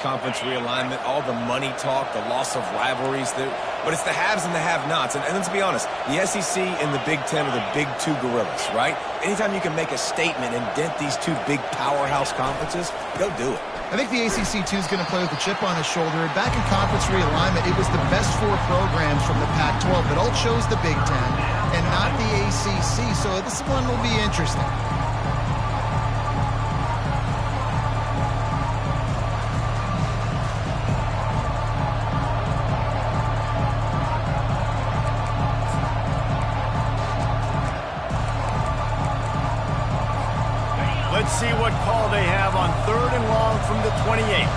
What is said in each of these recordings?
conference realignment, all the money talk, the loss of rivalries. But it's the haves and the have-nots. And let's be honest, the SEC and the Big Ten are the big two gorillas, right? Anytime you can make a statement and dent these two big powerhouse conferences, go do it. I think the ACC, too, is going to play with a chip on his shoulder. Back in conference realignment, it was the best 4 programs from the Pac-12, but all chose the Big Ten and not the ACC, so this one will be interesting. Let's see what call they have on 3rd and long from the 28.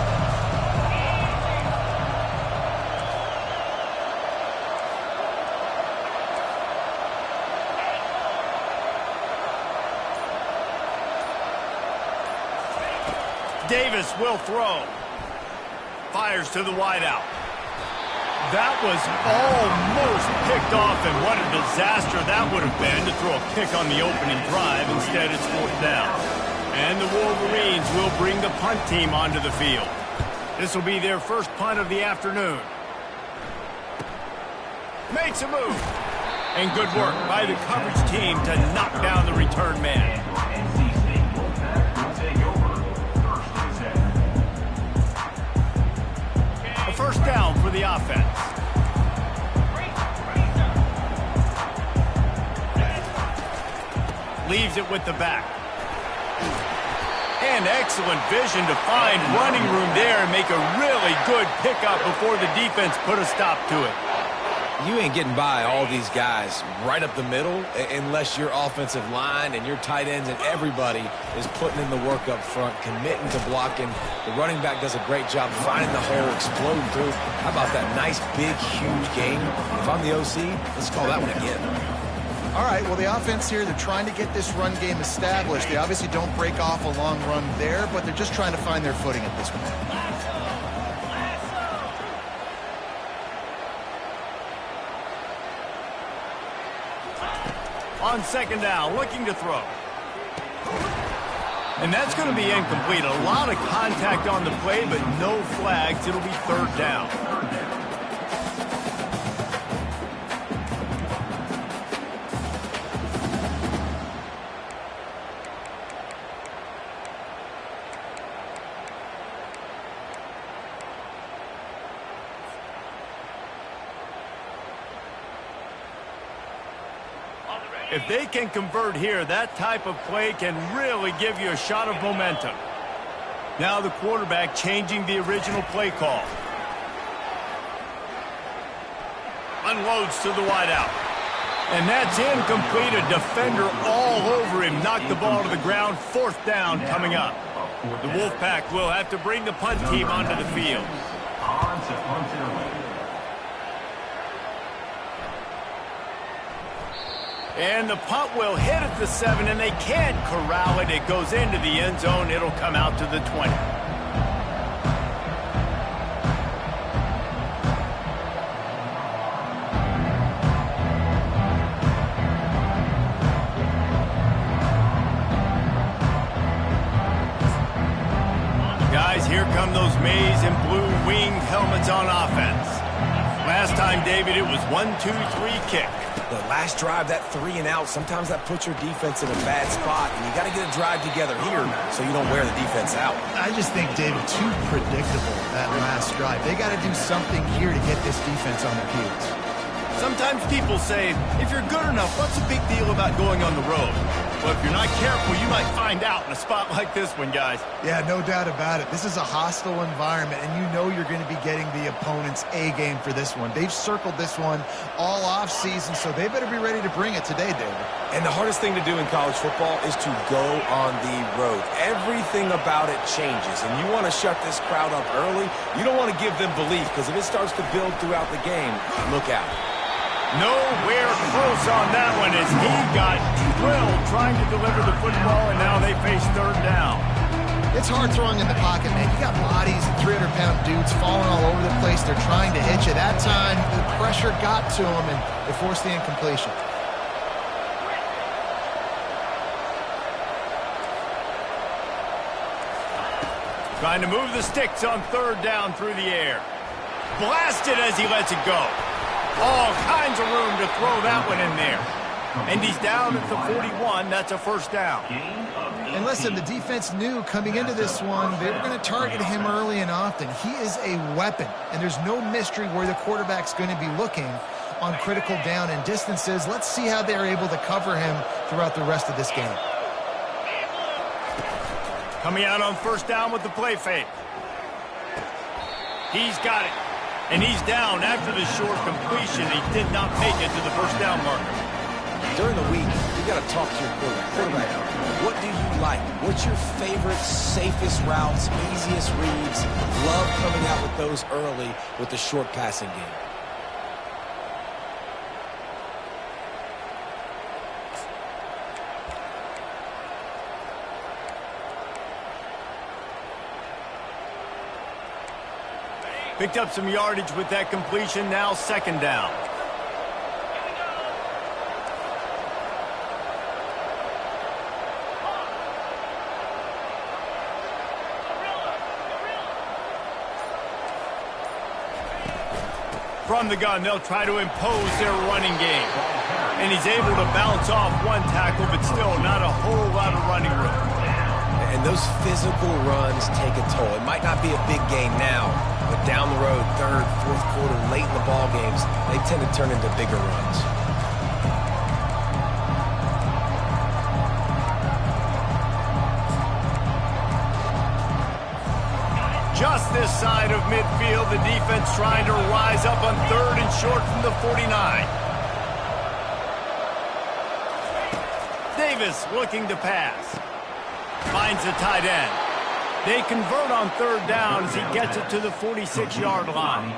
Davis will throw. Fires to the wideout. That was almost picked off, and what a disaster that would have been to throw a pick on the opening drive. Instead, it's 4th down. And the Wolverines will bring the punt team onto the field. This will be their first punt of the afternoon. Makes a move. And good work by the coverage team to knock down the return man. A first down for the offense. Leaves it with the back. And excellent vision to find running room there and make a really good pickup before the defense put a stop to it. You ain't getting by all these guys right up the middle unless your offensive line and your tight ends and everybody is putting in the work up front, committing to blocking. The running back does a great job finding the hole, exploding through. How about that nice, big, huge game? If I'm the OC, let's call that one again. All right, well, the offense here, they're trying to get this run game established. They obviously don't break off a long run there, but they're just trying to find their footing at this point. On 2nd down, looking to throw. And that's going to be incomplete. A lot of contact on the play, but no flags. It'll be 3rd down. If they can convert here, that type of play can really give you a shot of momentum. Now the quarterback changing the original play call. Unloads to the wideout. And that's incomplete. A defender all over him. Knocked the ball to the ground. 4th down coming up. The Wolfpack will have to bring the punt team onto the field. And the punt will hit at the 7, and they can't corral it. It goes into the end zone. It'll come out to the 20. Guys, here come those maize and blue winged helmets on offense. Last time, David, it was 1-2-3 kick. The last drive, that 3 and out, sometimes that puts your defense in a bad spot, and you got to get a drive together here so you don't wear the defense out. I just think, David, too predictable, that last drive. They got to do something here to get this defense on their heels. Sometimes people say, if you're good enough, what's the big deal about going on the road? Well, if you're not careful, you might find out in a spot like this one, guys. Yeah, no doubt about it. This is a hostile environment, and you know you're going to be getting the opponent's A-game for this one. They've circled this one all off-season, so they better be ready to bring it today, David. And the hardest thing to do in college football is to go on the road. Everything about it changes, and you want to shut this crowd up early. You don't want to give them belief, because if it starts to build throughout the game, look out. Nowhere close on that one as he got drilled trying to deliver the football, and now they face 3rd down. It's hard throwing in the pocket, man. You got bodies, 300-pound dudes falling all over the place. They're trying to hit you. That time, the pressure got to them, and they forced the incompletion. Trying to move the sticks on third down through the air. Blasted as he lets it go. All kinds of room to throw that one in there. And he's down at the 41. That's a first down. And listen, the defense knew coming into this one, they were going to target him early and often. He is a weapon, and there's no mystery where the quarterback's going to be looking on critical down and distances. Let's see how they're able to cover him throughout the rest of this game. Coming out on first down with the play fake. He's got it. And he's down after the short completion. He did not make it to the first down marker. During the week, you got to talk to your quarterback. What do you like? What's your favorite, safest routes, easiest reads? Love coming out with those early with the short passing game. Picked up some yardage with that completion. Now second down. From the gun, they'll try to impose their running game. And he's able to bounce off one tackle, but still not a whole lot of running room. And those physical runs take a toll. It might not be a big gain now, but down the road, third, fourth quarter, late in the ball games, they tend to turn into bigger runs. Just this side of midfield, the defense trying to rise up on third and short from the 49. Davis looking to pass. Finds the tight end. They convert on third down as he gets it to the 46-yard line.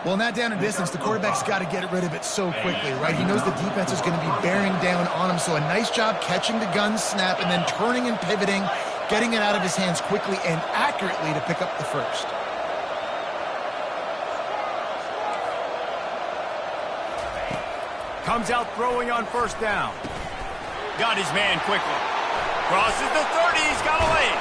Well, in that down and distance, the quarterback's got to get rid of it so quickly, right? He knows the defense is going to be bearing down on him, so a nice job catching the gun snap and then turning and pivoting, getting it out of his hands quickly and accurately to pick up the first. Comes out throwing on first down. Got his man quickly. Crosses the 30. He's got a lane.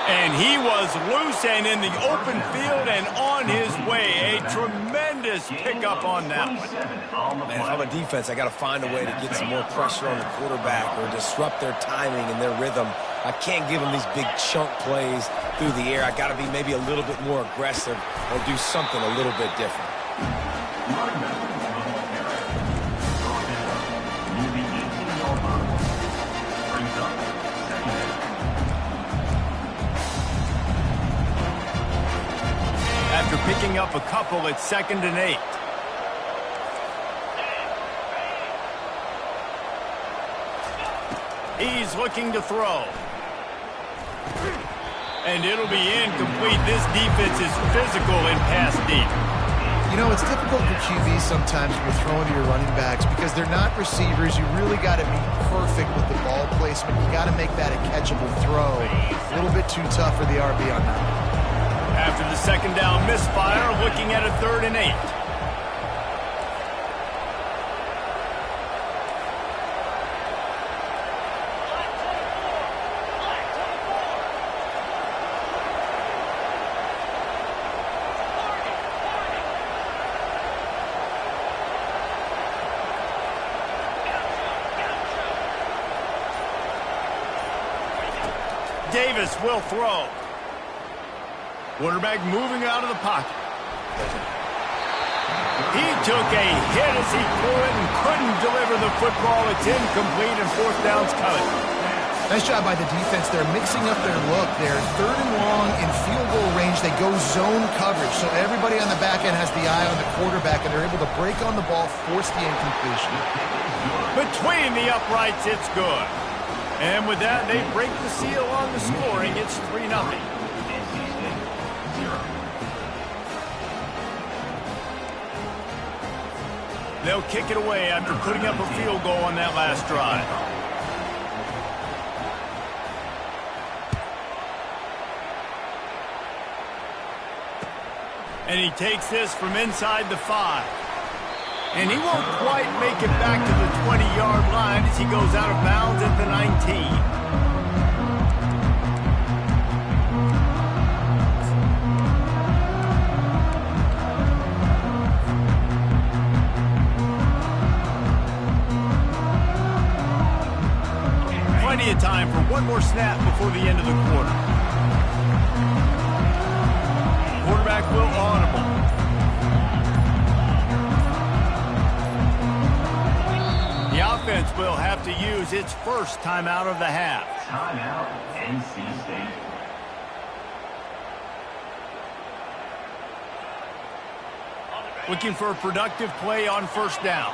And he was loose and in the open field and on his way. A tremendous pickup on that one. Man, if I'm a defense, I got to find a way to get some more pressure on the quarterback or disrupt their timing and their rhythm. I can't give them these big chunk plays through the air. I got to be maybe a little bit more aggressive or do something a little bit different. After picking up a couple, it's 2nd and 8. He's looking to throw. And it'll be incomplete. This defense is physical and pass deep. You know, it's difficult for QBs sometimes when you're throwing to your running backs because they're not receivers. You really got to be perfect with the ball placement. You got to make that a catchable throw. A little bit too tough for the RB on that. After the second down misfire, looking at a 3rd and 8. Davis will throw. Quarterback moving out of the pocket. He took a hit as he threw it and couldn't deliver the football. It's incomplete and 4th down's coming. Nice job by the defense. They're mixing up their look. They're 3rd and long in field goal range. They go zone coverage. So everybody on the back end has the eye on the quarterback, and they're able to break on the ball, force the incompletion. Between the uprights, it's good. And with that, they break the seal on the scoring. It's 3-0. They'll kick it away after putting up a field goal on that last drive. And he takes this from inside the 5. And he won't quite make it back to the 20-yard line as he goes out of bounds at the 19. time for one more snap before the end of the quarter. Quarterback will audible. The offense will have to use its first timeout of the half. Timeout, NC State. Looking for a productive play on first down.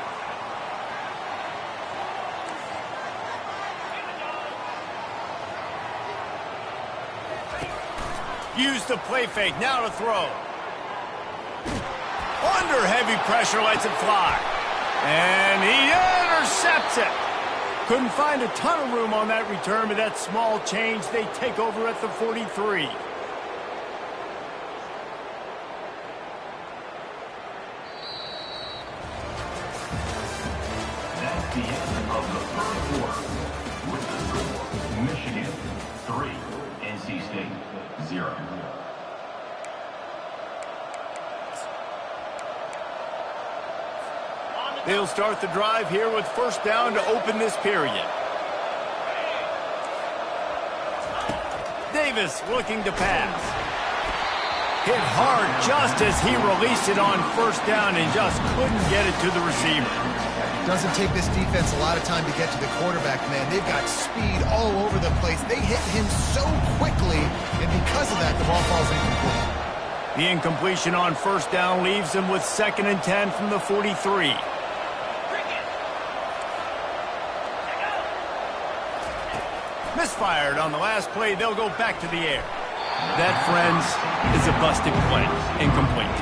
Use the play fake, now to throw. Under heavy pressure, lets it fly. And he intercepts it. Couldn't find a ton of room on that return, but that small change, they take over at the 43. That's the end of the first quarter. With the score, Michigan 3, NC State 0. They'll start the drive here with first down to open this period. Davis looking to pass. Hit hard just as he released it on first down and just couldn't get it to the receiver. Doesn't take this defense a lot of time to get to the quarterback, man. They've got speed all over the place. They hit him so quickly, and because of that, the ball falls incomplete. The incompletion on first down leaves him with 2nd and 10 from the 43. Misfired on the last play. They'll go back to the air. That, friends, is a busted play. Incomplete.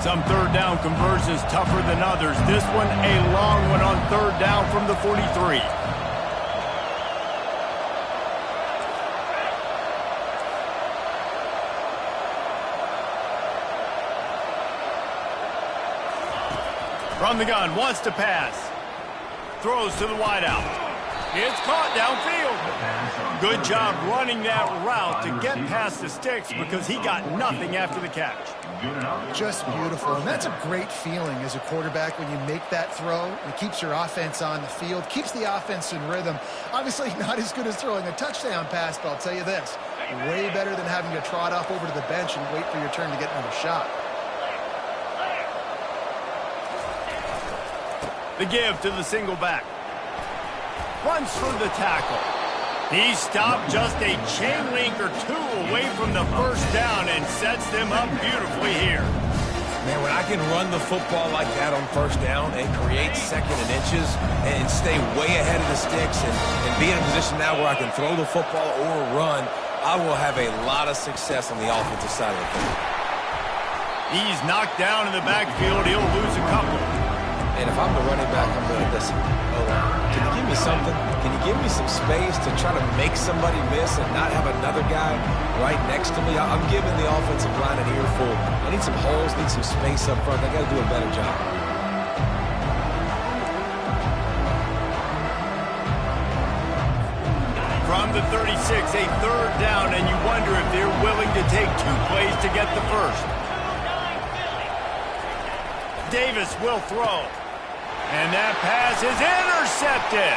Some third down conversions tougher than others. This one, a long one on third down from the 43. From the gun, wants to pass. Throws to the wideout. It's caught downfield. Good job running that route to get past the sticks because he got nothing after the catch. Just beautiful. And that's a great feeling as a quarterback when you make that throw. It keeps your offense on the field, keeps the offense in rhythm. Obviously not as good as throwing a touchdown pass, but I'll tell you this, way better than having to trot off over to the bench and wait for your turn to get another shot. The give to the single back. Runs through the tackle. He stopped just a chain link or two away from the first down and sets them up beautifully here. Man, when I can run the football like that on first down and create 2nd and inches and stay way ahead of the sticks and be in a position now where I can throw the football or run, I will have a lot of success on the offensive side of the ball. He's knocked down in the backfield. He'll lose a couple. And if I'm the running back, I'm going to listen. Can you give me something? Can you give me some space to try to make somebody miss and not have another guy right next to me? I'm giving the offensive line an earful. I need some holes, need some space up front. I got to do a better job. From the 36, a third down, and you wonder if they're willing to take 2 plays to get the first. Davis will throw. And that pass is intercepted.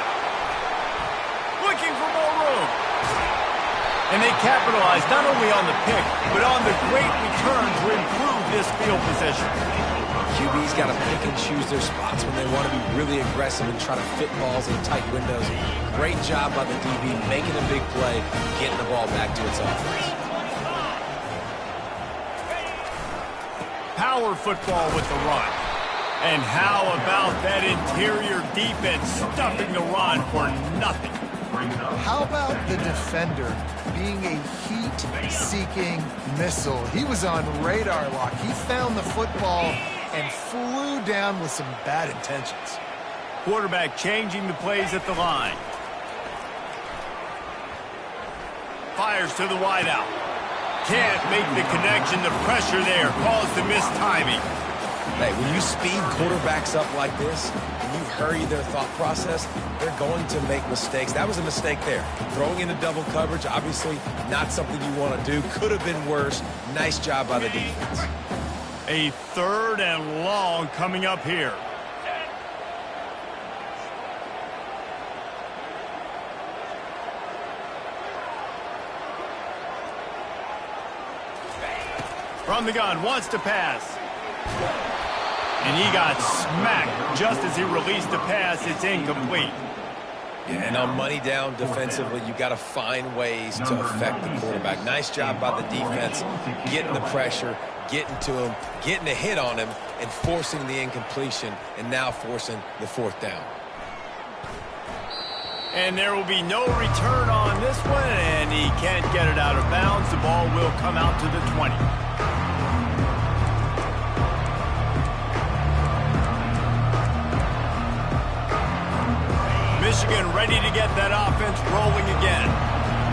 Looking for more room. And they capitalize not only on the pick, but on the great return to improve this field position. QB's got to pick and choose their spots when they want to be really aggressive and try to fit balls in tight windows. Great job by the DB making a big play, getting the ball back to its offense. Power football with the run. And how about that interior defense stuffing the run for nothing? How about the defender being a heat-seeking missile? He was on radar lock. He found the football and flew down with some bad intentions. Quarterback changing the plays at the line. Fires to the wideout. Can't make the connection. The pressure there caused the mistiming. Hey, when you speed quarterbacks up like this, and you hurry their thought process, they're going to make mistakes. That was a mistake there. Throwing into double coverage, obviously not something you want to do. Could have been worse. Nice job by the defense. A 3rd and long coming up here. From the gun, wants to pass. And he got smacked just as he released the pass. It's incomplete. And on money down defensively, you got to find ways to affect the quarterback. Nice job by the defense, getting the pressure, getting to him, getting a hit on him, and forcing the incompletion, and now forcing the fourth down. And there will be no return on this one, and he can't get it out of bounds. The ball will come out to the 20. Michigan ready to get that offense rolling again.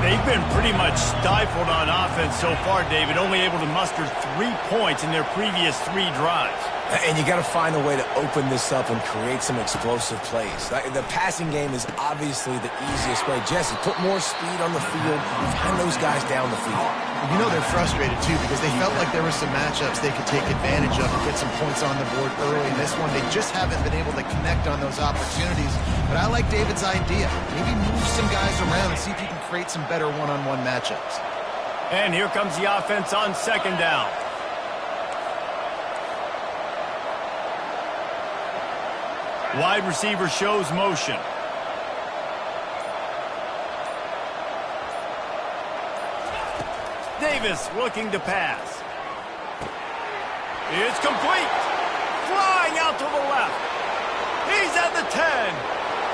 They've been pretty much stifled on offense so far, David, only able to muster 3 points in their previous 3 drives. And you got to find a way to open this up and create some explosive plays. The passing game is obviously the easiest way. Jesse, put more speed on the field. Find those guys down the field. You know they're frustrated, too, because they felt like there were some matchups they could take advantage of and get some points on the board early. In this one, they just haven't been able to connect on those opportunities. But I like David's idea. Maybe move some guys around and see if you can create some better one-on-one matchups. And here comes the offense on second down. Wide receiver shows motion. Davis looking to pass. It's complete. Flying out to the left. He's at the 10.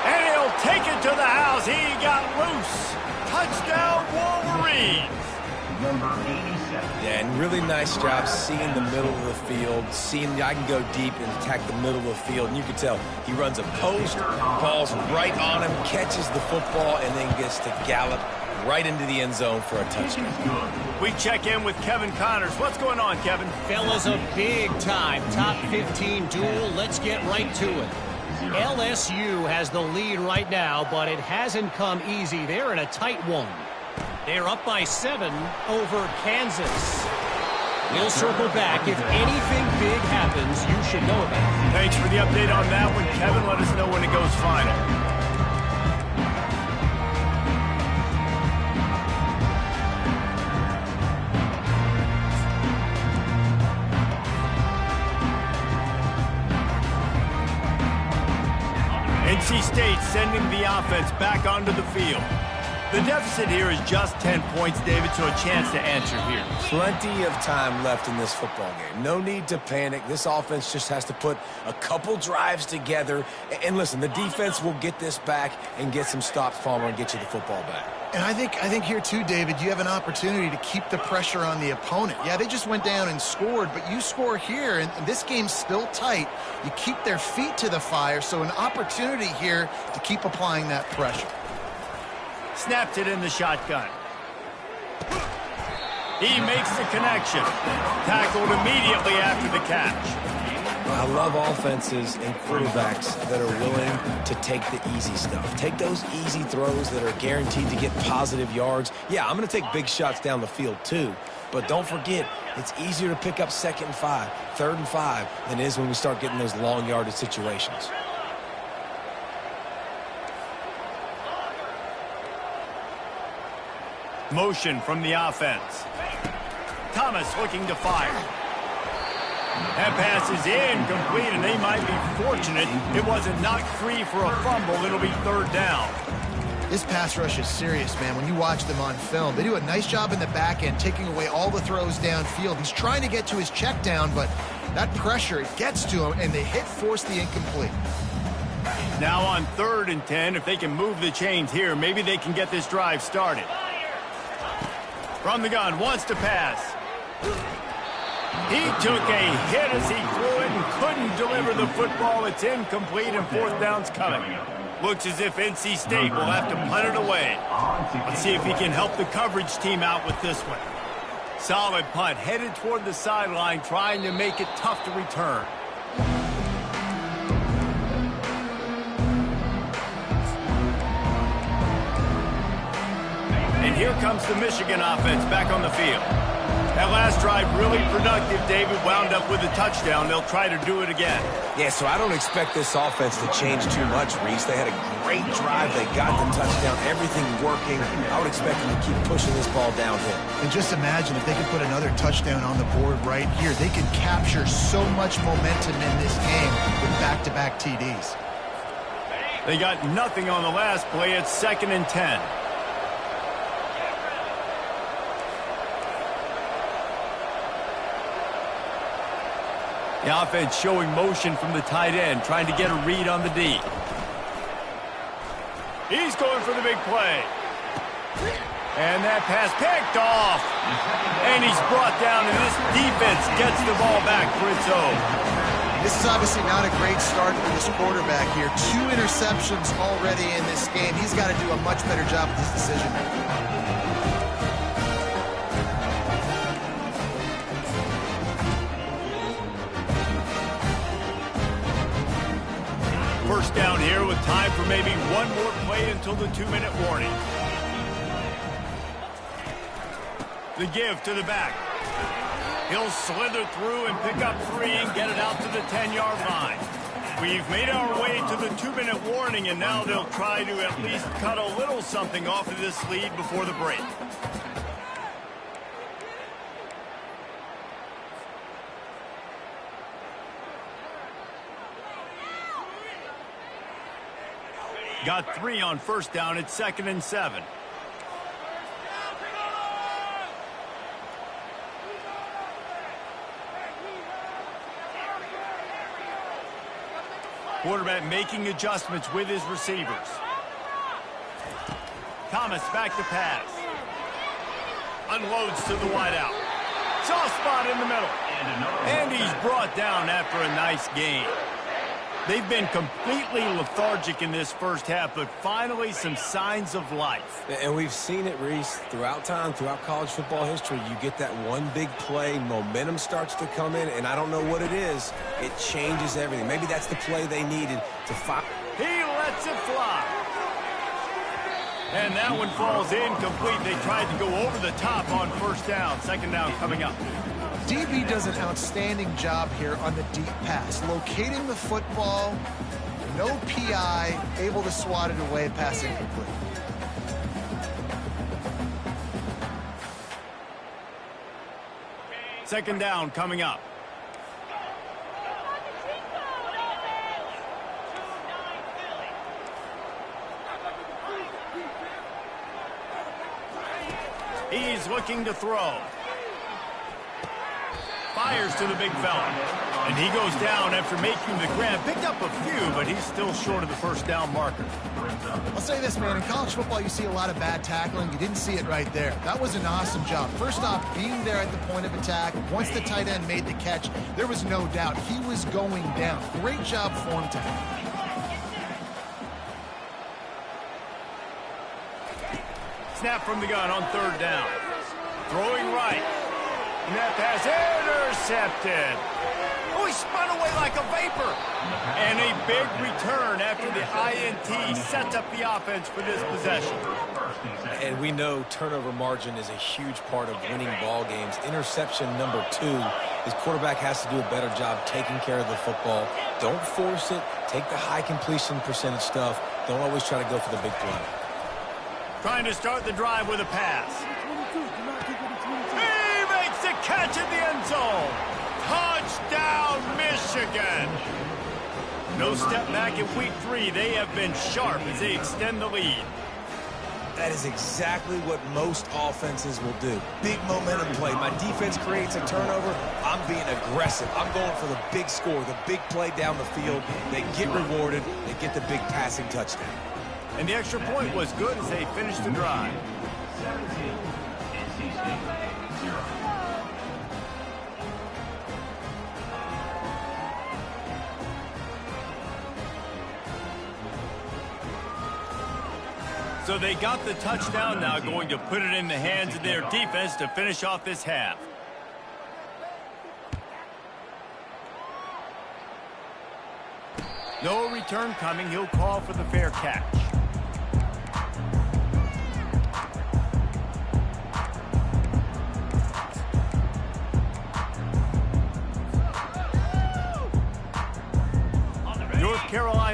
And he'll take it to the house. He got loose. Touchdown, Wolverines. Number 87. Yeah, and really nice job seeing the middle of the field, seeing I can go deep and attack the middle of the field. And you can tell he runs a post, falls right on him, catches the football, and then gets to gallop right into the end zone for a touchdown. We check in with Kevin Connors. What's going on, Kevin? Fellas, a big-time top 15 duel. Let's get right to it. LSU has the lead right now, but it hasn't come easy. They're in a tight one. They're up by 7 over Kansas. We'll circle back. If anything big happens, you should know about it. Thanks for the update on that one, Kevin. Let us know when it goes final. NC State sending the offense back onto the field. The deficit here is just 10 points, David, so a chance to answer here. Plenty of time left in this football game. No need to panic. This offense just has to put a couple drives together. And listen, the defense will get this back and get some stops, Palmer, and get you the football back. And I think here, too, David, you have an opportunity to keep the pressure on the opponent. Yeah, they just went down and scored, but you score here, and this game's still tight. You keep their feet to the fire, so an opportunity here to keep applying that pressure. Snapped it in the shotgun. He makes the connection. Tackled immediately after the catch. I love offenses and quarterbacks that are willing to take the easy stuff. Take those easy throws that are guaranteed to get positive yards. Yeah, I'm going to take big shots down the field too. But don't forget, it's easier to pick up 2nd and 5, 3rd and 5 than it is when we start getting those long yardage situations. Motion from the offense. Thomas looking to fire. That pass is incomplete, and they might be fortunate it wasn't knocked free for a fumble. It'll be 3rd down. This pass rush is serious, man. When you watch them on film, they do a nice job in the back end, taking away all the throws downfield. He's trying to get to his check down, but that pressure, it gets to him, and they force the incomplete. Now on 3rd and 10, if they can move the chains here, maybe they can get this drive started. From the gun, wants to pass. He took a hit as he threw it and couldn't deliver the football. It's incomplete, and 4th down's coming. Looks as if NC State will have to punt it away. Let's see if he can help the coverage team out with this one. Solid punt, headed toward the sideline, trying to make it tough to return. And here comes the Michigan offense back on the field. That last drive really productive. David wound up with a touchdown. They'll try to do it again. Yeah, so I don't expect this offense to change too much, Reese. They had a great drive. They got the touchdown. Everything working. I would expect them to keep pushing this ball downhill. And just imagine if they could put another touchdown on the board right here. They could capture so much momentum in this game with back-to-back TDs. They got nothing on the last play. It's 2nd and 10. The offense showing motion from the tight end, trying to get a read on the D. He's going for the big play. And that pass picked off. And he's brought down, and this defense gets the ball back for its own. This is obviously not a great start for this quarterback here. 2 interceptions already in this game. He's got to do a much better job with this decision. First down here with time for maybe one more play until the 2-minute warning. The give to the back. He'll slither through and pick up 3 and get it out to the 10-yard line. We've made our way to the 2-minute warning, and now they'll try to at least cut a little something off of this lead before the break. Got 3 on first down. It's 2nd and 7. Quarterback making adjustments with his receivers. Thomas back to pass. Unloads to the wideout. Soft spot in the middle. And he's brought down after a nice gain. They've been completely lethargic in this first half, but finally some signs of life. And we've seen it, Reese, throughout time, throughout college football history. You get that one big play, momentum starts to come in, and I don't know what it is. It changes everything. Maybe that's the play they needed to fight. He lets it fly. And that one falls incomplete. They tried to go over the top on first down. 2nd down coming up. DB does an outstanding job here on the deep pass. Locating the football, no PI, able to swat it away, pass incomplete. Second down coming up. He's looking to throw. Fires to the big fella. And he goes down after making the grab. Picked up a few, but he's still short of the first down marker. I'll say this, man. In college football, you see a lot of bad tackling. You didn't see it right there. That was an awesome job. First off, being there at the point of attack. Once the tight end made the catch, there was no doubt he was going down. Great job form tackle. Snap from the gun on 3rd down. Throwing right. And that pass intercepted. Oh, he spun away like a vapor. And a big return after the INT sets up the offense for this possession. And we know turnover margin is a huge part of winning ball games. Interception number 2. His quarterback has to do a better job taking care of the football. Don't force it. Take the high completion percentage stuff. Don't always try to go for the big play. Trying to start the drive with a pass. He makes the catch in the end zone. Touchdown, Michigan. No step back in week 3. They have been sharp as they extend the lead. That is exactly what most offenses will do. Big momentum play. My defense creates a turnover. I'm being aggressive. I'm going for the big score, the big play down the field. They get rewarded. They get the big passing touchdown. And the extra point was good as they finished the drive. 17, NC State, 0. So they got the touchdown, now going to put it in the hands of their defense to finish off this half. No return coming. He'll call for the fair catch.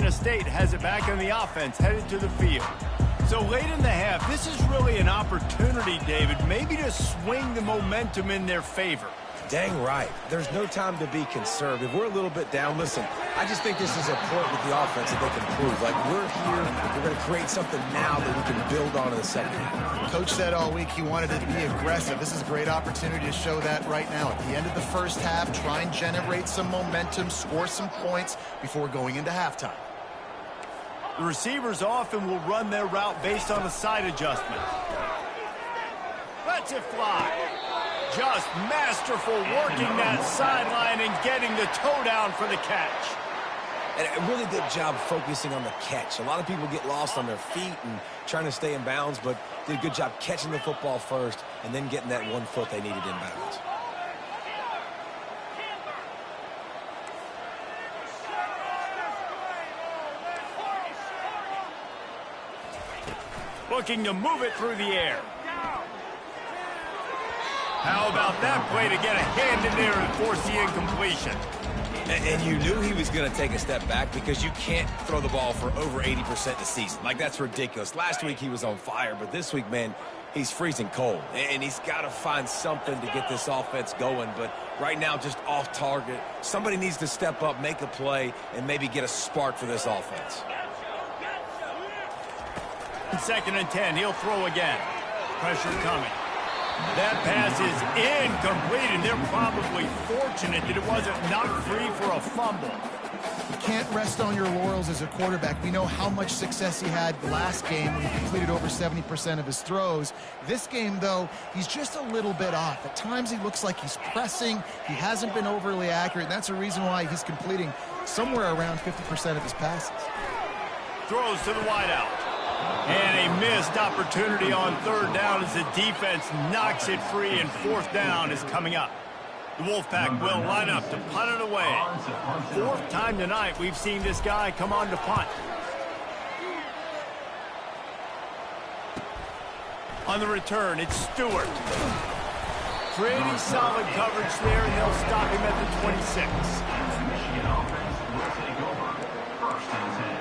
Louisiana State has it back on the offense, headed to the field. So late in the half, this is really an opportunity, David, maybe to swing the momentum in their favor. Dang right. There's no time to be conservative. We're a little bit down. Listen, I just think this is a point with the offense that they can prove. Like, we're here, we're going to create something now that we can build on in the second half. Coach said all week he wanted it to be aggressive. This is a great opportunity to show that right now. At the end of the first half, try and generate some momentum, score some points before going into halftime. The receivers often will run their route based on a side adjustment. Lets it fly. Just masterful working that sideline and getting the toe down for the catch. And a really good job focusing on the catch. A lot of people get lost on their feet and trying to stay in bounds, but did a good job catching the football first and then getting that 1 foot they needed in bounds. Looking to move it through the air. How about that play to get a hand in there and force the incompletion? And you knew he was going to take a step back because you can't throw the ball for over 80% this season. Like, that's ridiculous. Last week he was on fire, but this week, man, he's freezing cold. And he's got to find something to get this offense going. But right now, just off target. Somebody needs to step up, make a play, and maybe get a spark for this offense. 2nd and 10, he'll throw again. Pressure coming. That pass is incomplete, and they're probably fortunate that it wasn't knocked free for a fumble. You can't rest on your laurels as a quarterback. We know how much success he had last game when he completed over 70% of his throws. This game, though, he's just a little bit off. At times he looks like he's pressing. He hasn't been overly accurate, and that's a reason why he's completing somewhere around 50% of his passes. Throws to the wideout. And a missed opportunity on 3rd down as the defense knocks it free, and 4th down is coming up. The Wolfpack will line up to punt it away. 4th time tonight we've seen this guy come on to punt. On the return, it's Stewart. Pretty solid coverage there, and they'll stop him at the 26. Michigan offense will take over 1st and 10.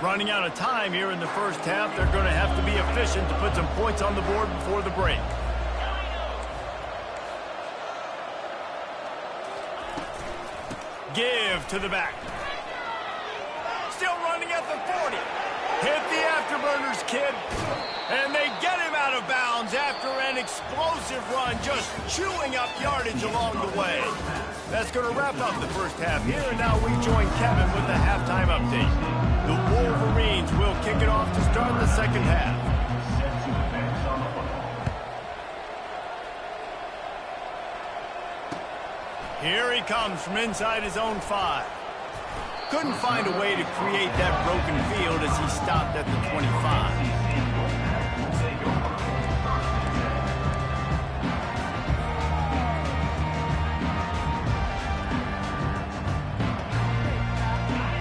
Running out of time here in the first half. They're going to have to be efficient to put some points on the board before the break. Give to the back. Still running at the 40. Hit the afterburners, kid. And they get him out of bounds after an explosive run, just chewing up yardage along the way. That's going to wrap up the first half here, and now we join Kevin with the halftime update. The Wolverines will kick it off to start the second half. Set to advance on the football. Here he comes from inside his own 5. Couldn't find a way to create that broken field as he stopped at the 25.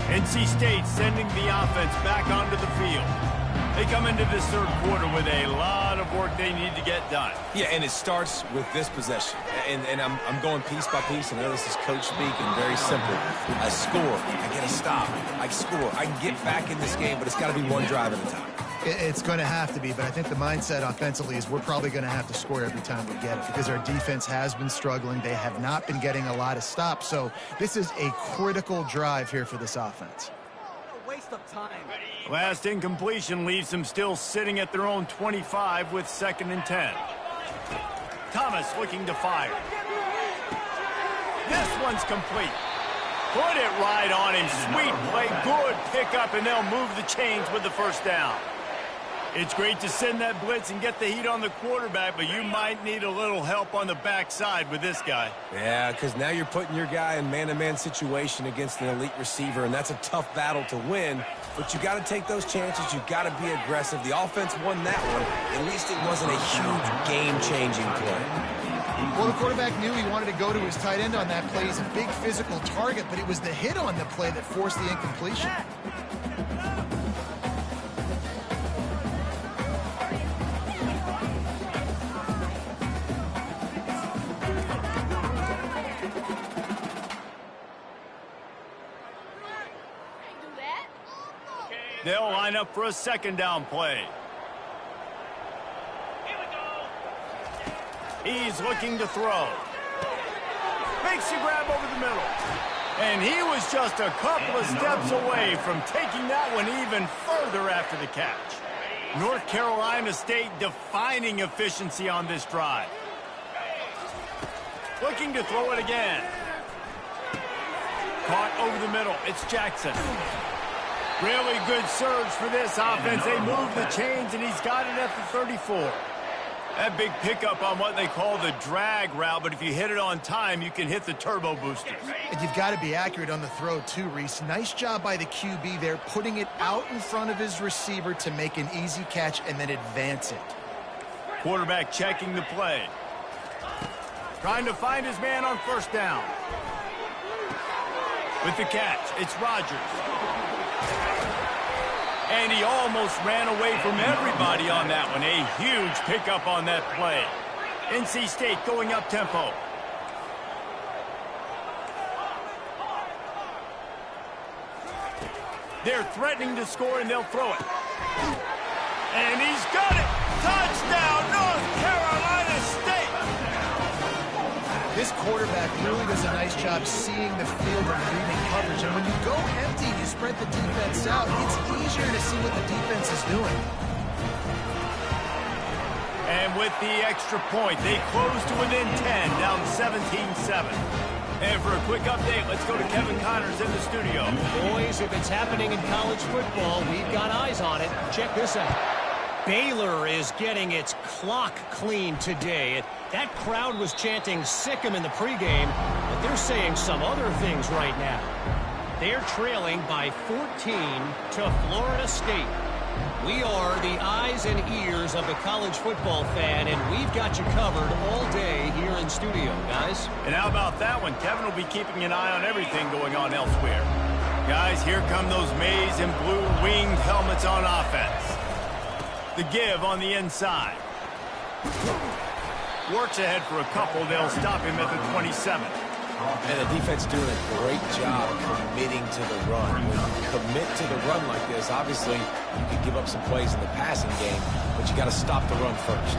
NC State sending the offense back onto the field. They come into this 3rd quarter with a lot of work they need to get done. Yeah, and it starts with this possession. And I'm going piece by piece. I know this is coach speak and very simple. I score. I get a stop. I score. I can get back in this game, but it's got to be one drive at a time. It's going to have to be, but I think the mindset offensively is we're probably going to have to score every time we get it because our defense has been struggling. They have not been getting a lot of stops, so this is a critical drive here for this offense. Waste of time. Last incompletion leaves them still sitting at their own 25 with 2nd and 10. Thomas looking to fire. This one's complete. Put it right on him. Sweet play, good pickup, and they'll move the chains with the 1st down. It's great to send that blitz and get the heat on the quarterback, but you might need a little help on the backside with this guy. Yeah, because now you're putting your guy in man-to-man situation against an elite receiver, and that's a tough battle to win. But you got to take those chances. You got to be aggressive. The offense won that one. At least it wasn't a huge game-changing play. Well, the quarterback knew he wanted to go to his tight end on that play. He's a big physical target, but it was the hit on the play that forced the incompletion. They'll line up for a second down play. He's looking to throw. Makes the grab over the middle. And he was just a couple of steps away from taking that one even further after the catch. North Carolina State defining efficiency on this drive. Looking to throw it again. Caught over the middle. It's Jackson. Really good surge for this offense. They move the chains, and he's got it at the 34. That big pickup on what they call the drag route, but if you hit it on time, you can hit the turbo boosters. And you've got to be accurate on the throw, too, Reese. Nice job by the QB there, putting it out in front of his receiver to make an easy catch and then advance it. Quarterback checking the play. Trying to find his man on first down. With the catch, it's Rodgers. And he almost ran away from everybody on that one. A huge pickup on that play. NC State going up tempo. They're threatening to score, and they'll throw it. And he's got it. Touchdown, North Carolina State. This quarterback really does a nice job seeing the field and reading coverage. And when you go empty and you spread the defense out, it's easier to see what the defense is doing. And with the extra point, they close to within 10, down 17-7. And for a quick update, let's go to Kevin Connors in the studio. Boys, if it's happening in college football, we've got eyes on it. Check this out. Baylor is getting its clock cleaned today. That crowd was chanting "sick 'em" in the pregame, but they're saying some other things right now. They're trailing by 14 to Florida State. We are the eyes and ears of the college football fan, and we've got you covered all day here in studio, guys. And how about that one? Kevin will be keeping an eye on everything going on elsewhere. Guys, here come those maize and blue winged helmets on offense. The give on the inside. Works ahead for a couple. They'll stop him at the 27. And the defense doing a great job committing to the run. When you commit to the run like this, obviously you can give up some plays in the passing game, but you got to stop the run first.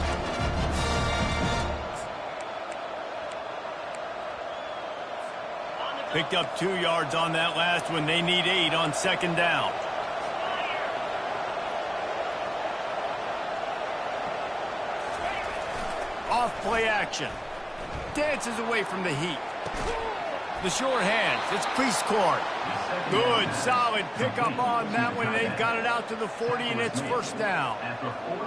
Picked up 2 yards on that last one. They need 8 on second down. Off play action. Dances away from the heat. The short hands. It's Priestcorn. Good, solid pickup on that one. They've got it out to the 40, and it's first down.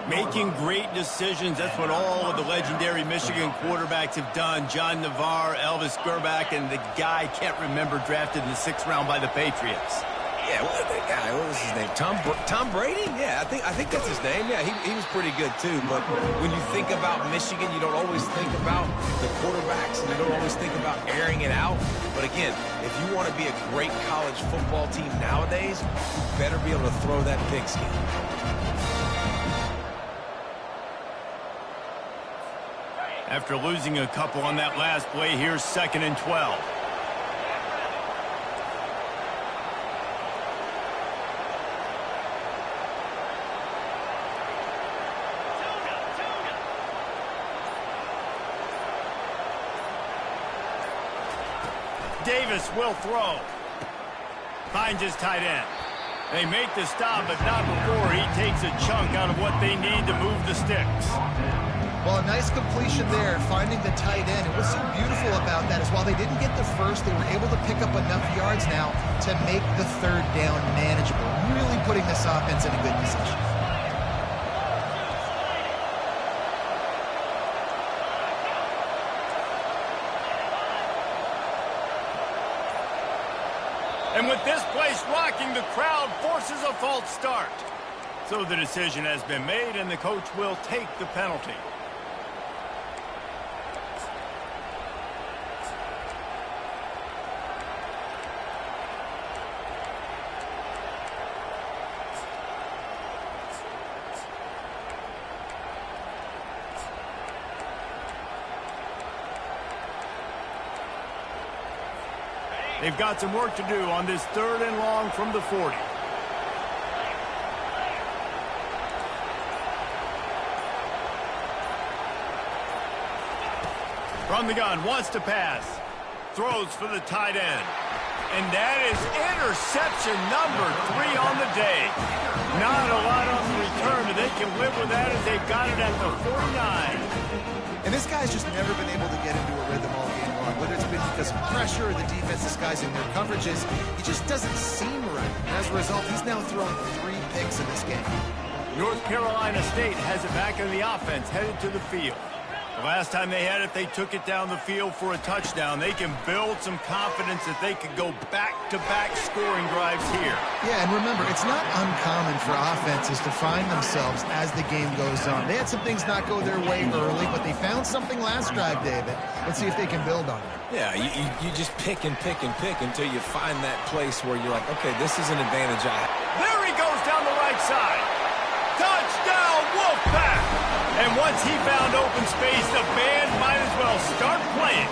Making great decisions. That's what all of the legendary Michigan quarterbacks have done. John Navarre, Elvis Gerbach, and the guy can't remember drafted in the 6th round by the Patriots. Yeah, that guy, what was his name? Tom Brady? Yeah, I think that's his name. Yeah, he was pretty good too. But when you think about Michigan, you don't always think about the quarterbacks, and you don't always think about airing it out. But again, if you want to be a great college football team nowadays, you better be able to throw that pigskin. After losing a couple on that last play, here's 2nd and 12. Davis will throw. Finds his tight end. They make the stop, but not before he takes a chunk out of what they need to move the sticks. Well, a nice completion there, finding the tight end. And what's so beautiful about that is while they didn't get the first, they were able to pick up enough yards now to make the 3rd down manageable, really putting this offense in a good position. And with this place rocking, the crowd forces a false start. So the decision has been made, and the coach will take the penalty. They've got some work to do on this 3rd and long from the 40. From the gun, wants to pass. Throws for the tight end. And that is interception number 3 on the day. Not a lot on the return, but they can live with that as they've got it at the 49. And this guy's just never been able to get into a rhythm all game long. Whether it's been because of pressure or the defense disguising their coverages, he just doesn't seem right. And as a result, he's now thrown 3 picks in this game. North Carolina State has it back in the offense, headed to the field. The last time they had it, they took it down the field for a touchdown. They can build some confidence that they could go back-to-back scoring drives here. Yeah, and remember, it's not uncommon for offenses to find themselves as the game goes on. They had some things not go their way early, but they found something last drive, David. Let's see if they can build on it. Yeah, you just pick and pick and pick until you find that place where you're like, okay, this is an advantage I have. There he goes down the right side. Touchdown, Wolfpack! And once he found open space, the band might as well start playing.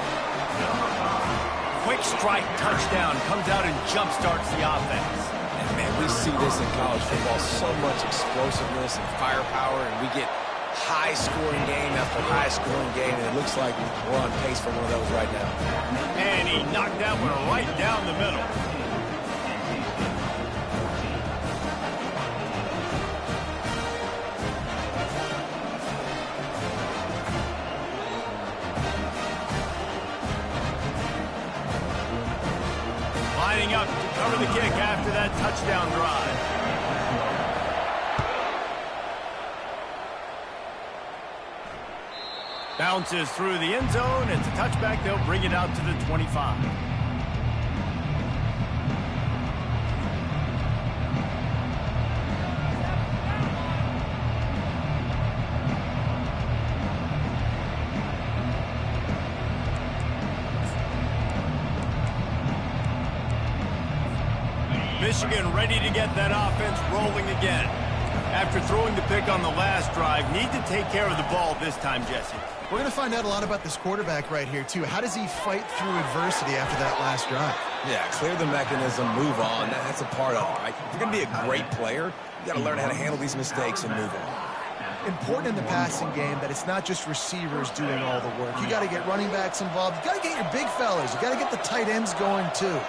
Quick strike touchdown comes out and jump-starts the offense. And, man, we see this in college football, so much explosiveness and firepower, and we get high-scoring game after high-scoring game, and it looks like we're on pace for one of those right now. And he knocked that one right down the middle. Lining up to cover the kick after that touchdown drive. Bounces through the end zone. It's a touchback. They'll bring it out to the 25. Michigan ready to get that offense rolling again. After throwing the pick on the last drive, need to take care of the ball this time, Jesse. We're going to find out a lot about this quarterback right here, too. How does he fight through adversity after that last drive? Yeah, clear the mechanism, move on. That's a part of it, right? If you're going to be a great player, you got to learn how to handle these mistakes and move on. Important in the passing game that it's not just receivers doing all the work. You got to get running backs involved. You got to get your big fellas. You got to get the tight ends going, too.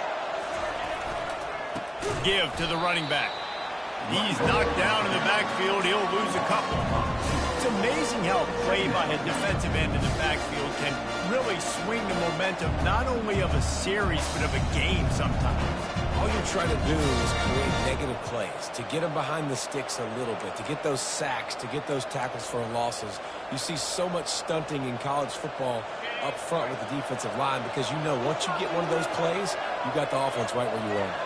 Give to the running back. He's knocked down in the backfield. He'll lose a couple. It's amazing how a play by a defensive end in the backfield can really swing the momentum not only of a series but of a game sometimes. All you're trying to do is create negative plays, to get them behind the sticks a little bit, to get those sacks, to get those tackles for losses. You see so much stunting in college football up front with the defensive line because you know once you get one of those plays, you got the offense right where you want it.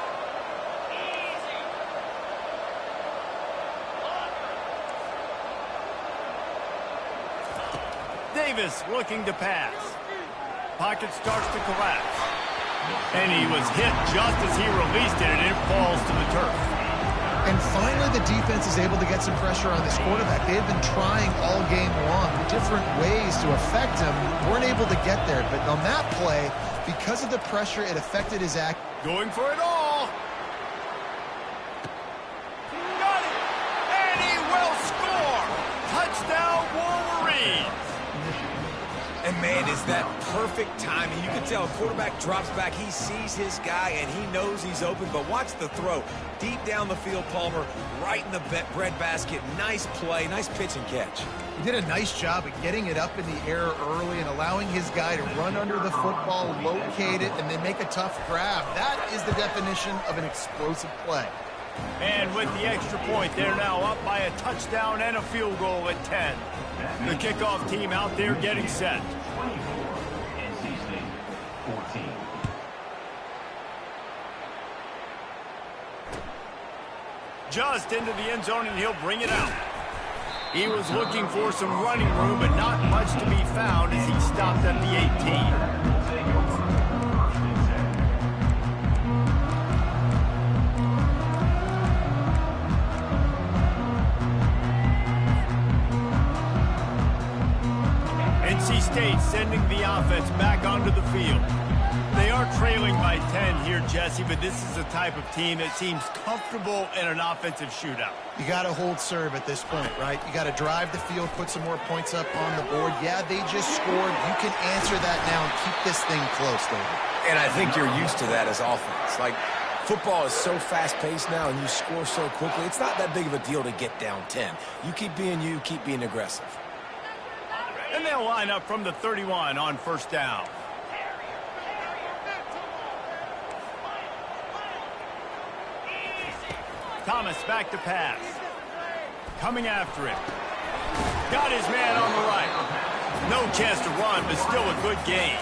Davis looking to pass. Pocket starts to collapse. And he was hit just as he released it, and it falls to the turf. And finally, the defense is able to get some pressure on this quarterback. They've been trying all game long different ways to affect him. Weren't able to get there, but on that play, because of the pressure, it affected his act. Going for it all. Got it. And he will score. Touchdown, Wolverines. And, man, is that perfect timing. You can tell a quarterback drops back. He sees his guy, and he knows he's open. But watch the throw. Deep down the field, Palmer, right in the bread basket. Nice play, nice pitch and catch. He did a nice job of getting it up in the air early and allowing his guy to run under the football, locate it, and then make a tough grab. That is the definition of an explosive play. And with the extra point, they're now up by a touchdown and a field goal at 10. The kickoff team out there getting set. 24, NC State, 14. Just into the end zone, and he'll bring it out. He was looking for some running room, but not much to be found as he stopped at the 18. NC State sending the offense back onto the field. They are trailing by 10 here here, Jesse, but this is the type of team that seems comfortable in an offensive shootout. You got to hold serve at this point, right? You got to drive the field, put some more points up on the board. Yeah, they just scored. You can answer that now and keep this thing close, David. And I think you're used to that as offense. Like, football is so fast-paced now, and you score so quickly. It's not that big of a deal to get down 10. You keep being aggressive. And they'll line up from the 31 on first down. Thomas back to pass. Coming after him. Got his man on the right. No chance to run, but still a good gain.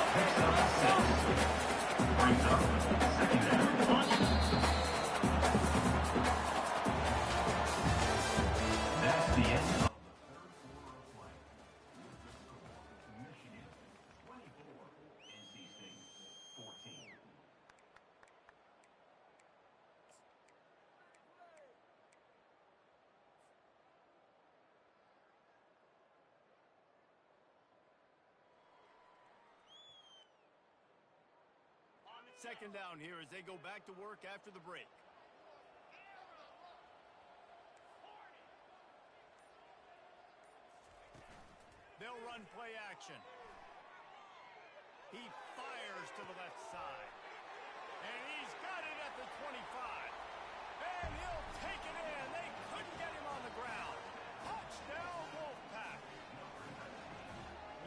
That's the end of the third quarter of play. Michigan 24, NC State 14. Second down here as they go back to work after the break. They'll run play action. He fires to the left side. And he's got it at the 25. And he'll take it in. They couldn't get him on the ground. Touchdown, Wolfpack.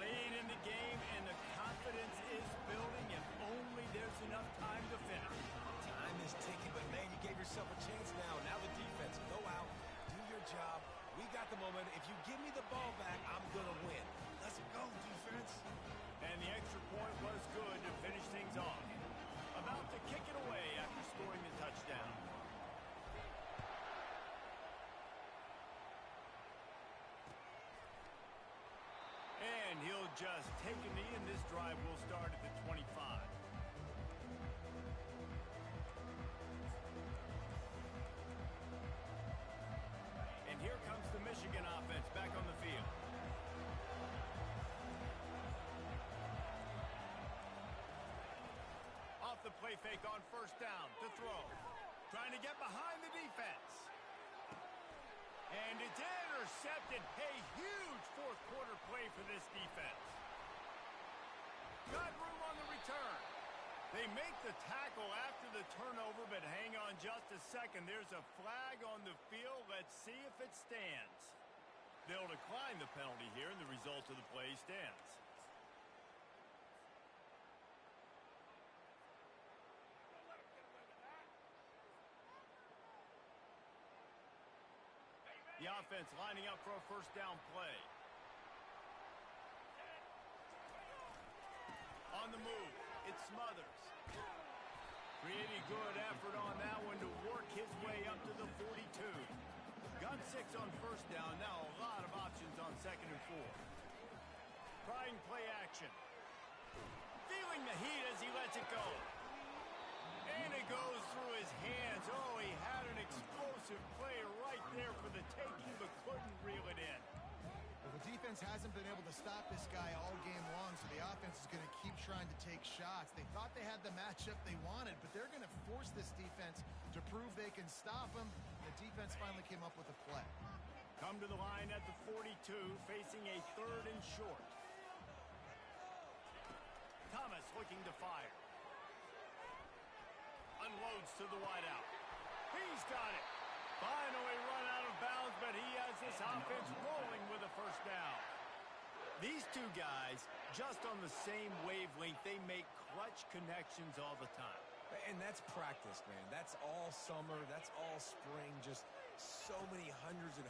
Late in the game, and the confidence is building, and only there's enough time to finish. Time is ticking, but, man, you gave yourself a chance now. Now the defense, go out, do your job. We got the momentum. If you give me the ball back, I'm going to win. Let's go, defense. And the extra point was good to finish things off. About to kick it away after scoring the touchdown. And he'll just take a knee, and this drive will start at the 25. And here comes the Michigan offense back on the field. Off the play fake on first down to throw. Trying to get behind the defense. And it's intercepted. A huge fourth quarter play for this defense. Got room on the return. They make the tackle after the turnover, but hang on just a second. There's a flag on the field. Let's see if it stands. They'll decline the penalty here, and the result of the play stands. The offense lining up for a first down play. On the move, it's Smothers. Pretty good effort on that one to work his way up to the 42. Got 6 on first down. Now a lot of options on second and 4. Trying play action. Feeling the heat as he lets it go. And it goes through his hands. Oh, he had an explosive play right there for the taking, but couldn't reel it in. Well, the defense hasn't been able to stop this guy all game long, so the offense is going to keep trying to take shots. They thought they had the matchup they wanted, but they're going to force this defense to prove they can stop him. The defense finally came up with a play. Come to the line at the 42, facing a 3rd and short. Thomas looking to fire. Unloads to the wideout. He's got it. Finally run out of bounds, but he has this offense rolling with a first down. These two guys, just on the same wavelength, they make clutch connections all the time. And that's practice, man. That's all summer. That's all spring. Just so many hundreds and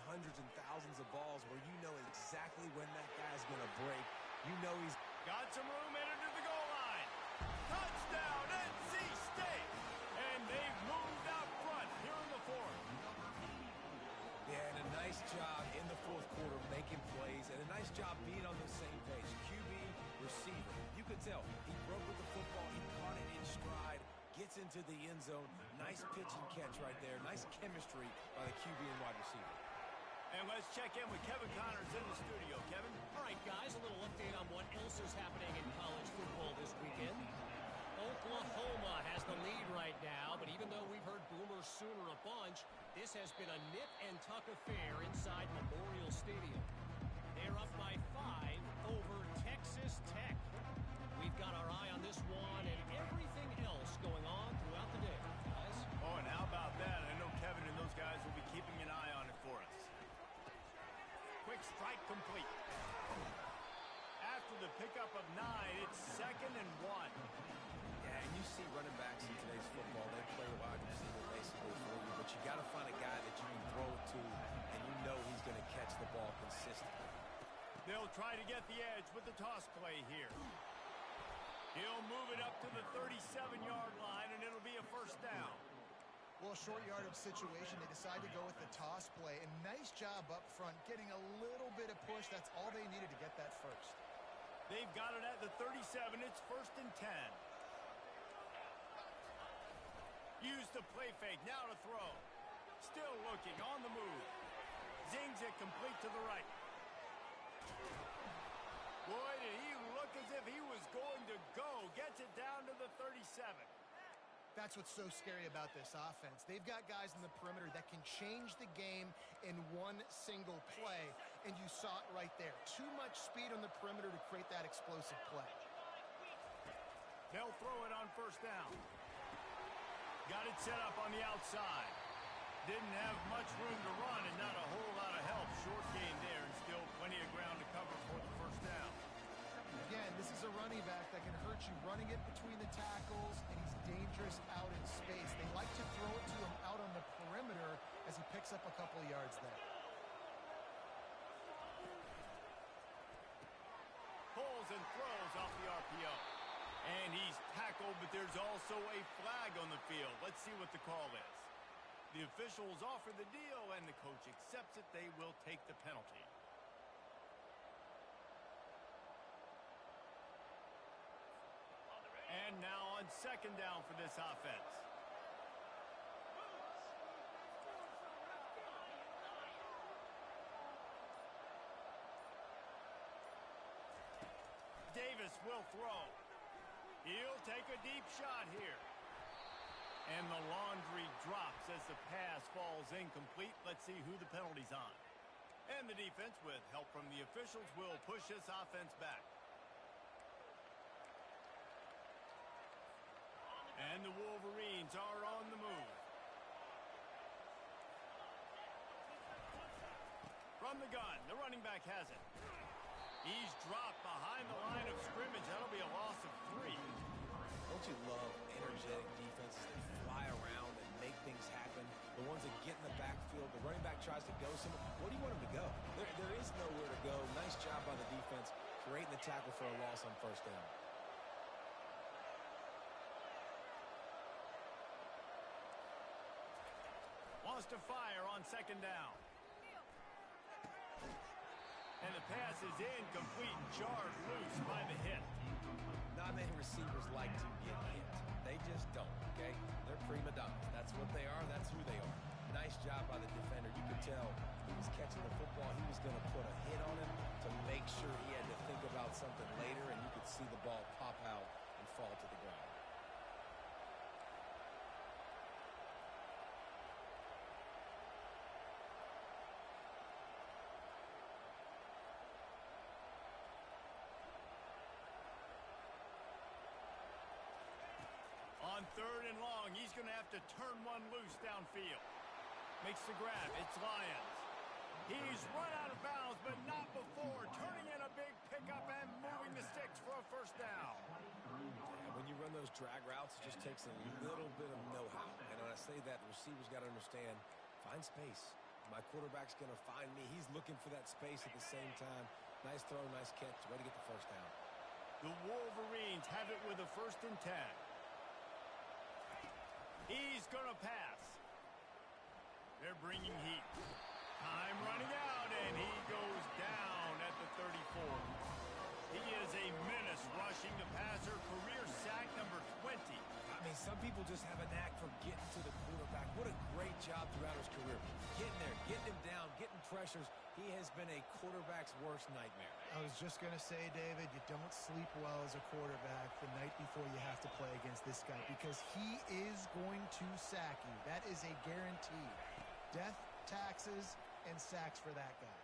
thousands of balls where you know exactly when that guy's going to break. You know he's got some room in to the goal line. Touchdown, NC State. And they've moved out front here in the 4th. Yeah, and a nice job in the 4th quarter making plays, and a nice job being on the same page. QB, receiver. You could tell he broke with the football. He caught it in stride, gets into the end zone. Nice pitch and catch right there. Nice chemistry by the QB and wide receiver. And let's check in with Kevin Connors in the studio. Kevin? All right, guys, a little update on what else is happening in college football this weekend. Oklahoma has the lead right or Sooner a bunch, this has been a nip-and-tuck affair inside Memorial Stadium. They're up by 5 over Texas Tech. We've got our eye on this one and everything else going on throughout the day, guys. Oh, and how about that? I know Kevin and those guys will be keeping an eye on it for us. Quick strike complete. After the pickup of 9, it's 2nd and 1. Yeah, and you see running backs in today's football, they play wide receiver basically for you, but you got to find a guy that you can throw it to, and you know he's going to catch the ball consistently. They'll try to get the edge with the toss play here. He'll move it up to the 37-yard line, and it'll be a first down. Well, short yardage situation, they decide to go with the toss play. And nice job up front, getting a little bit of push. That's all they needed to get that first. They've got it at the 37. It's 1st and 10. Use the play fake. Now to throw. Still looking on the move. Zings it complete to the right. Boy, did he look as if he was going to go. Gets it down to the 37. That's what's so scary about this offense. They've got guys in the perimeter that can change the game in one single play, and you saw it right there. Too much speed on the perimeter to create that explosive play. They'll throw it on first down. Got it set up on the outside. Didn't have much room to run and not a whole lot of help. Short gain there and still plenty of ground to cover for the first down. Again, this is a running back that can hurt you running it between the tackles, and he's dangerous out in space. They like to throw it to him out on the perimeter as he picks up a couple of yards there. Pulls and throws off the RPO. And he's tackled, but there's also a flag on the field. Let's see what the call is. The officials offer the deal, and the coach accepts it. They will take the penalty. And now on 2nd down for this offense. Davis will throw. He'll take a deep shot here. And the laundry drops as the pass falls incomplete. Let's see who the penalty's on. And the defense, with help from the officials, will push this offense back. And the Wolverines are on the move. From the gun, the running back has it. He's dropped behind the line of scrimmage. That'll be a loss of 3. Don't you love energetic defenses that fly around and make things happen? The ones that get in the backfield, the running back tries to go somewhere. Where do you want him to go? There is nowhere to go. Nice job by the defense creating the tackle for a loss on first down. Wants to fire on 2nd down. And the pass is incomplete, jarred loose by the hit. Not many receivers like to get hit. They just don't, okay? They're prima donnas. That's what they are. That's who they are. Nice job by the defender. You could tell he was catching the football. He was going to put a hit on him to make sure he had to think about something later, and you could see the ball pop out and fall to the ground. On 3rd and long, he's going to have to turn one loose downfield. Makes the grab. It's Lyons. He's run out of bounds, but not before. Turning in a big pickup and moving the sticks for a first down. Yeah, when you run those drag routes, it just takes a little bit of know-how. And when I say that, the receiver's got to understand, find space. My quarterback's going to find me. He's looking for that space at the same time. Nice throw, nice catch. Way to get the first down. The Wolverines have it with a 1st and 10. He's going to pass. They're bringing heat. Time running out, and he goes down at the 34. He is a menace rushing the passer. Career sack number 20. I mean, some people just have a knack for getting to the quarterback. What a great job throughout his career. getting there, getting him down, getting pressures. He has been a quarterback's worst nightmare. I was just going to say, David, you don't sleep well as a quarterback the night before you have to play against this guy because he is going to sack you. That is a guarantee. Death, taxes, and sacks for that guy.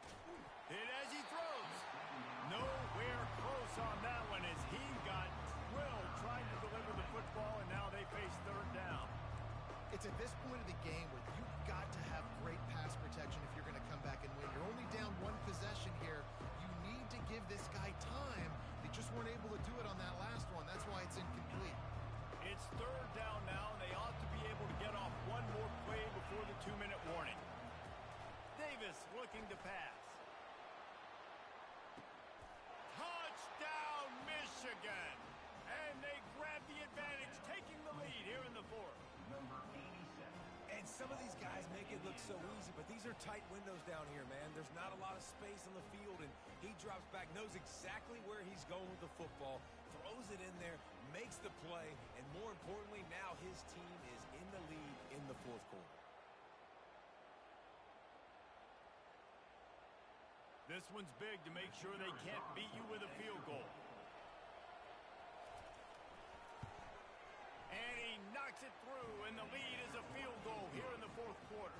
Hit as he throws. Nowhere close on that one as he got drilled trying to deliver the football, and now they face third down. It's at this point of the game where you've got to have great pass protection if you're going to come back and win. You're only down one possession here. You need to give this guy time. They just weren't able to do it on that last one. That's why it's incomplete. It's third down now, and they ought to be able to get off one more play before the 2-minute warning. Davis looking to pass. Touchdown, Michigan! And they grab the advantage, taking the lead here in the fourth. Number 87. And some of these guys make it look so easy, but these are tight windows down here, man. There's not a lot of space on the field, and he drops back, knows exactly where he's going with the football, throws it in there, makes the play, and more importantly, now his team is in the lead in the fourth quarter. This one's big to make sure they can't beat you with a field goal. And he knocks it through, and the lead is a field goal here in the fourth quarter.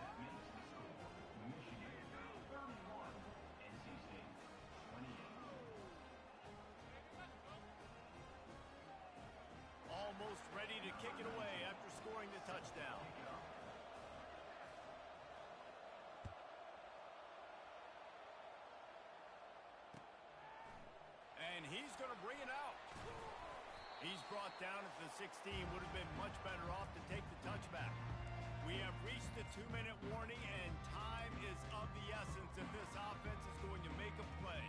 That makes the score Michigan 31, NC State 28. Almost ready to kick it away after scoring the touchdown. And he's going to bring it out. He's brought down at the 16. Would have been much better off to take the touchback. We have reached the 2-minute warning, and time is of the essence if this offense is going to make a play.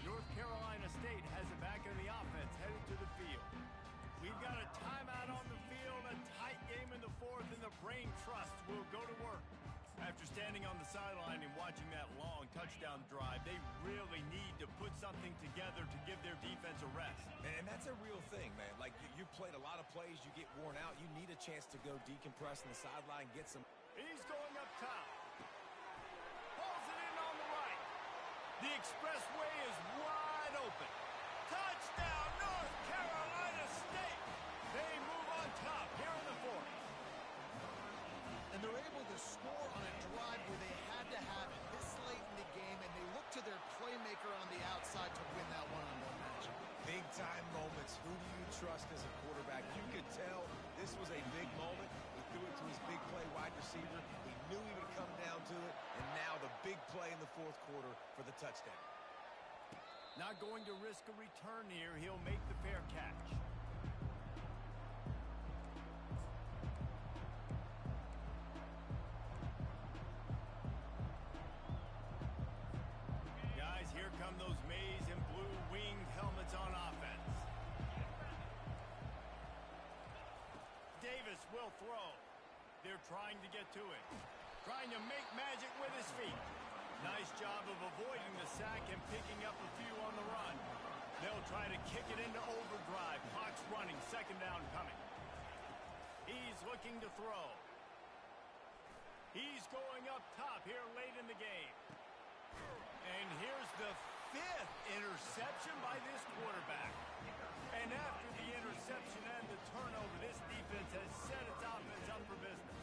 North Carolina State has it back in the offense, headed to the field. We've got a timeout on the field, a tight game in the fourth, and the Brain Trust will go to work. After standing on the sideline and watching that long touchdown drive, they really need to put something together to give their defense a rest. And that's a real thing, man. Like, you played a lot of plays, you get worn out, you need a chance to go decompress on the sideline, get some... He's going up top. Pulls it in on the right. The expressway is wide open. Touchdown, North Carolina State! They move on top here in the fourth. And they're able to score on a drive where they had to have it this late in the game, and they look to their playmaker on the outside to win that one-on-one matchup. Big-time moments. Who do you trust as a quarterback? You could tell this was a big moment. He threw it to his big play wide receiver. He knew he would come down to it, and now the big play in the fourth quarter for the touchdown. Not going to risk a return here. He'll make the fair catch. Guys, here come those maize and blue winged helmets on offense. Davis will throw. They're trying to get to it. Trying to make magic with his feet. Nice job of avoiding the sack and picking up a few on the run. They'll try to kick it into overdrive. Clock's running. Second down coming. He's looking to throw. He's going up top here late in the game. And here's the 5th interception by this quarterback. And after the interception and the turnover, this defense has set its offense up for business.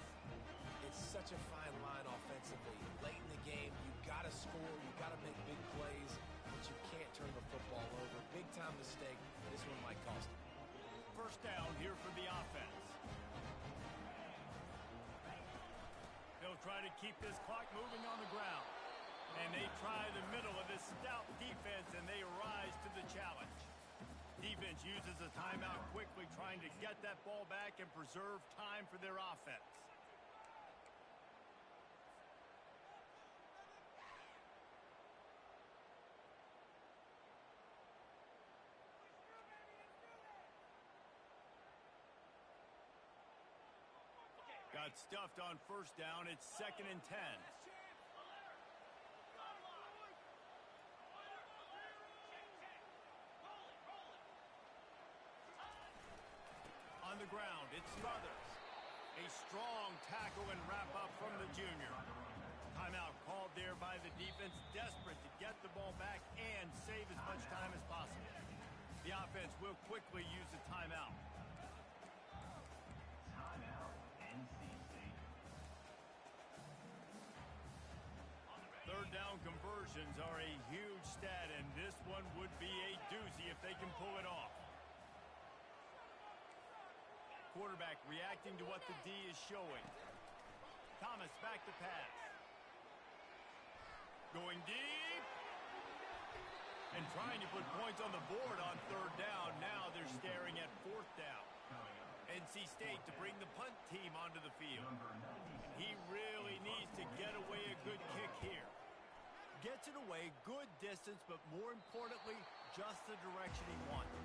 It's such a fine line offensively. Late in the game, you got to score, you got to make big plays, but you can't turn the football over. Big-time mistake. This one might cost them. First down here for the offense. They'll try to keep this clock moving on the ground. And they try the middle of this stout defense, and they rise to the challenge. Defense uses a timeout quickly, trying to get that ball back and preserve time for their offense. Got stuffed on first down. It's 2nd and 10. ground. It's Smothers. A strong tackle and wrap up from the junior. Timeout called there by the defense, desperate to get the ball back and save as much time as possible. The offense will quickly use the timeout. Timeout, NC State. Third down conversions are a huge stat, and this one would be a doozy if they can pull it off. Quarterback reacting to what the D is showing. Thomas back to pass. Going deep. And trying to put points on the board on third down. Now they're staring at fourth down. NC State to bring the punt team onto the field. He really needs to get away a good kick here. Gets it away, good distance, but more importantly, just the direction he wanted.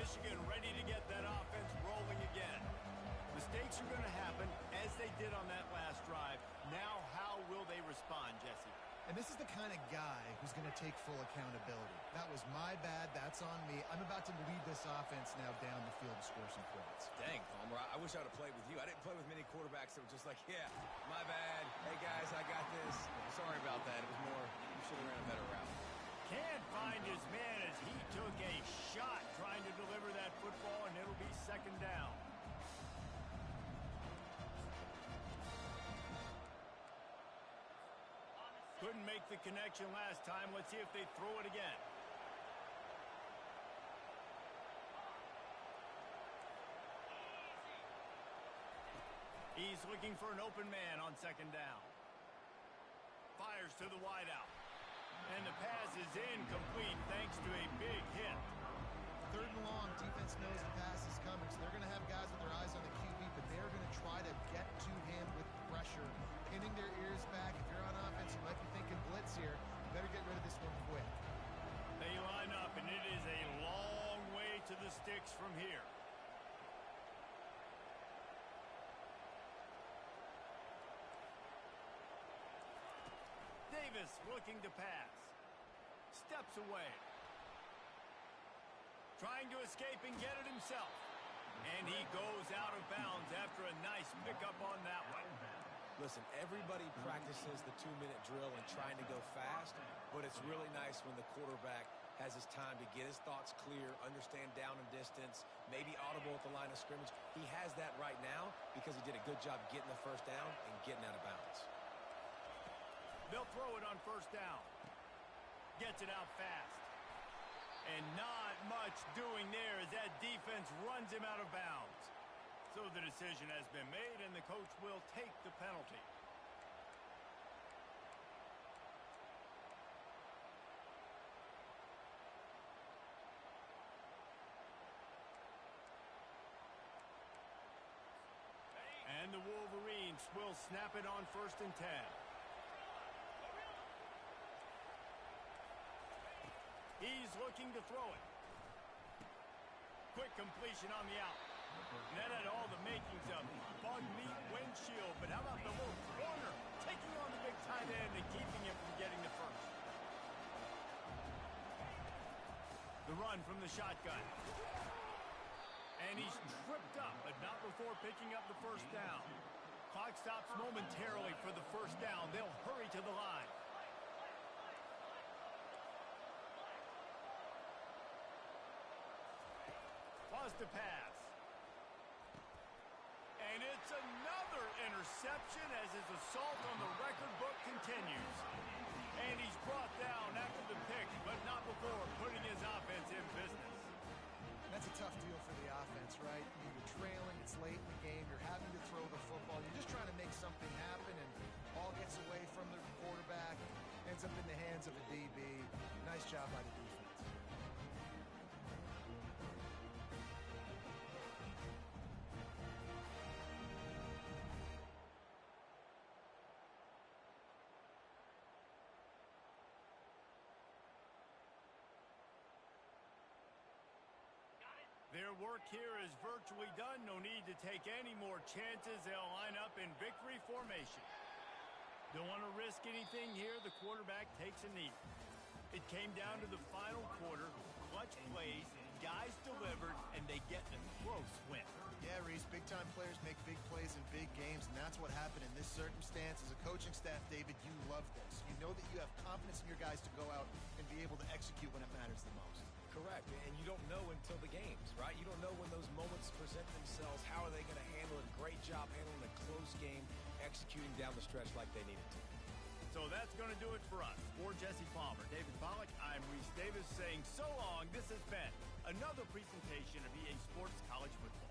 Michigan ready to get that offense rolling again. Mistakes are going to happen, as they did on that last drive. Now, how will they respond, Jesse? And this is the kind of guy who's going to take full accountability. That was my bad. That's on me. I'm about to lead this offense now down the field to score some points. Dang, Palmer, I wish I would have played with you. I didn't play with many quarterbacks that were just like, yeah, my bad. Hey, guys, I got this. Sorry about that. It was more, you should have ran a better route. Can't find his man as he took a shot trying to deliver that football, and it'll be second down. Couldn't make the connection last time. Let's see if they throw it again. He's looking for an open man on second down. Fires to the wideout. And the pass is incomplete thanks to a big hit. Third and long, defense knows the pass is coming, so they're going to have guys with their eyes on the QB, but they're going to try to get to him with pressure, pinning their ears back. If you're on offense, you might be thinking blitz here. You better get rid of this one quick. They line up, and it is a long way to the sticks from here. Davis looking to pass. Steps away. Trying to escape and get it himself. And he goes out of bounds after a nice pickup on that one. Listen, everybody practices the 2-minute drill and trying to go fast, but it's really nice when the quarterback has his time to get his thoughts clear, understand down and distance, maybe audible at the line of scrimmage. He has that right now because he did a good job getting the first down and getting out of bounds. They'll throw it on first down. Gets it out fast. And not much doing there as that defense runs him out of bounds. So the decision has been made, and the coach will take the penalty. And the Wolverines will snap it on 1st and 10. He's looking to throw it. Quick completion on the out. And that had all the makings of bug meat windshield. But how about the little corner taking on the big tight end and keeping him from getting the first? The run from the shotgun. And he's tripped up, but not before picking up the first down. Clock stops momentarily for the first down. They'll hurry to the line. Was to pass. And it's another interception as his assault on the record book continues. And he's brought down after the pick, but not before putting his offense in business. That's a tough deal for the offense, right? I mean, you're trailing, it's late in the game, you're having to throw the football, you're just trying to make something happen, and ball gets away from the quarterback, ends up in the hands of a DB. Nice job by the defense. Their work here is virtually done. No need to take any more chances. They'll line up in victory formation. Don't want to risk anything here. The quarterback takes a knee. It came down to the final quarter. Clutch plays, guys delivered, and they get a close win. Yeah, Reese, big-time players make big plays in big games, and that's what happened in this circumstance. As a coaching staff, David, you love this. You know that you have confidence in your guys to go out and be able to execute when it matters the most. Correct, and you don't know until the games, right? You don't know when those moments present themselves. How are they going to handle it? Great job handling a close game, executing down the stretch like they needed to. So that's going to do it for us. For Jesse Palmer, David Pollack, I'm Reese Davis saying so long. This has been another presentation of EA Sports College Football.